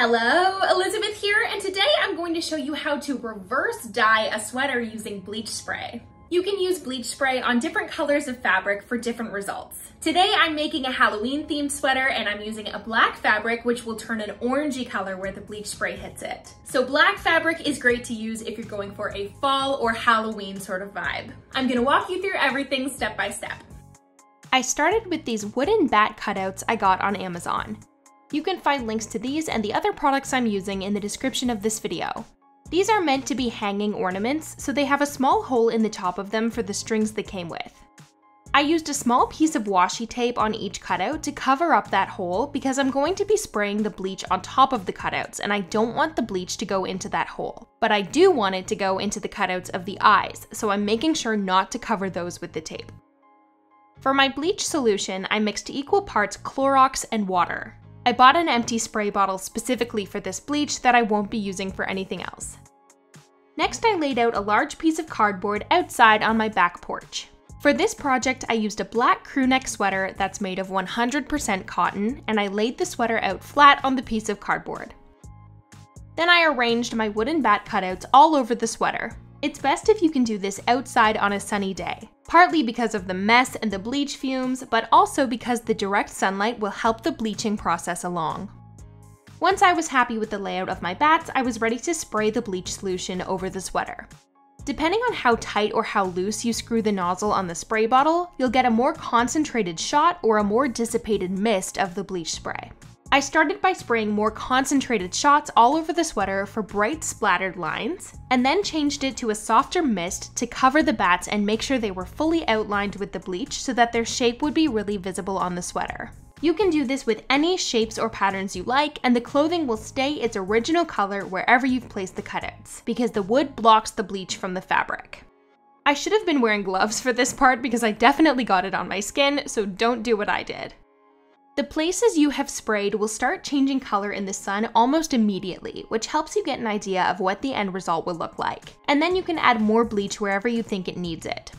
Hello, Elizabeth here, and today I'm going to show you how to reverse dye a sweater using bleach spray. You can use bleach spray on different colors of fabric for different results. Today I'm making a Halloween themed sweater and I'm using a black fabric which will turn an orangey color where the bleach spray hits it. So black fabric is great to use if you're going for a fall or Halloween sort of vibe. I'm gonna walk you through everything step by step. I started with these wooden bat cutouts I got on Amazon. You can find links to these and the other products I'm using in the description of this video. These are meant to be hanging ornaments, so they have a small hole in the top of them for the strings they came with. I used a small piece of washi tape on each cutout to cover up that hole because I'm going to be spraying the bleach on top of the cutouts and I don't want the bleach to go into that hole. But I do want it to go into the cutouts of the eyes, so I'm making sure not to cover those with the tape. For my bleach solution, I mixed equal parts Clorox and water. I bought an empty spray bottle specifically for this bleach that I won't be using for anything else. Next, I laid out a large piece of cardboard outside on my back porch. For this project, I used a black crew neck sweater that's made of 100% cotton, and I laid the sweater out flat on the piece of cardboard. Then I arranged my wooden bat cutouts all over the sweater. It's best if you can do this outside on a sunny day, partly because of the mess and the bleach fumes, but also because the direct sunlight will help the bleaching process along. Once I was happy with the layout of my bats, I was ready to spray the bleach solution over the sweater. Depending on how tight or how loose you screw the nozzle on the spray bottle, you'll get a more concentrated shot or a more dissipated mist of the bleach spray. I started by spraying more concentrated shots all over the sweater for bright splattered lines, and then changed it to a softer mist to cover the bats and make sure they were fully outlined with the bleach so that their shape would be really visible on the sweater. You can do this with any shapes or patterns you like, and the clothing will stay its original color wherever you've placed the cutouts, because the wood blocks the bleach from the fabric. I should have been wearing gloves for this part because I definitely got it on my skin, so don't do what I did. The places you have sprayed will start changing color in the sun almost immediately, which helps you get an idea of what the end result will look like. And then you can add more bleach wherever you think it needs it.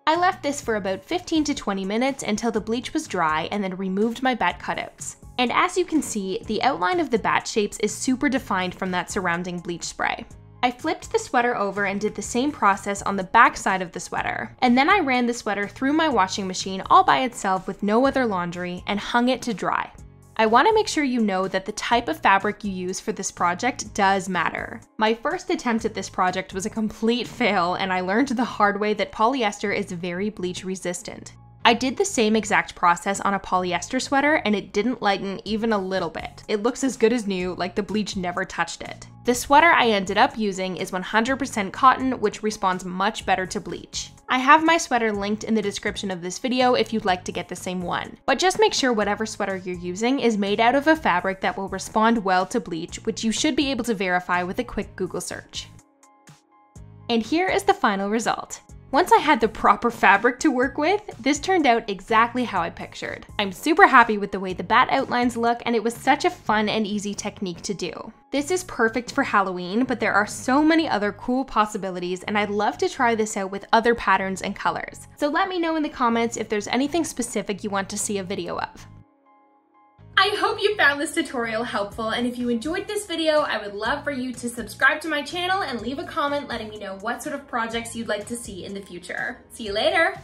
I left this for about 15 to 20 minutes until the bleach was dry and then removed my bat cutouts. And as you can see, the outline of the bat shapes is super defined from that surrounding bleach spray. I flipped the sweater over and did the same process on the back side of the sweater, and then I ran the sweater through my washing machine all by itself with no other laundry and hung it to dry. I want to make sure you know that the type of fabric you use for this project does matter. My first attempt at this project was a complete fail, and I learned the hard way that polyester is very bleach resistant. I did the same exact process on a polyester sweater and it didn't lighten even a little bit. It looks as good as new, like the bleach never touched it. The sweater I ended up using is 100% cotton, which responds much better to bleach. I have my sweater linked in the description of this video if you'd like to get the same one. But just make sure whatever sweater you're using is made out of a fabric that will respond well to bleach, which you should be able to verify with a quick Google search. And here is the final result. Once I had the proper fabric to work with, this turned out exactly how I pictured. I'm super happy with the way the bat outlines look, and it was such a fun and easy technique to do. This is perfect for Halloween, but there are so many other cool possibilities, and I'd love to try this out with other patterns and colors. So let me know in the comments if there's anything specific you want to see a video of. I hope you found this tutorial helpful, and if you enjoyed this video, I would love for you to subscribe to my channel and leave a comment letting me know what sort of projects you'd like to see in the future. See you later!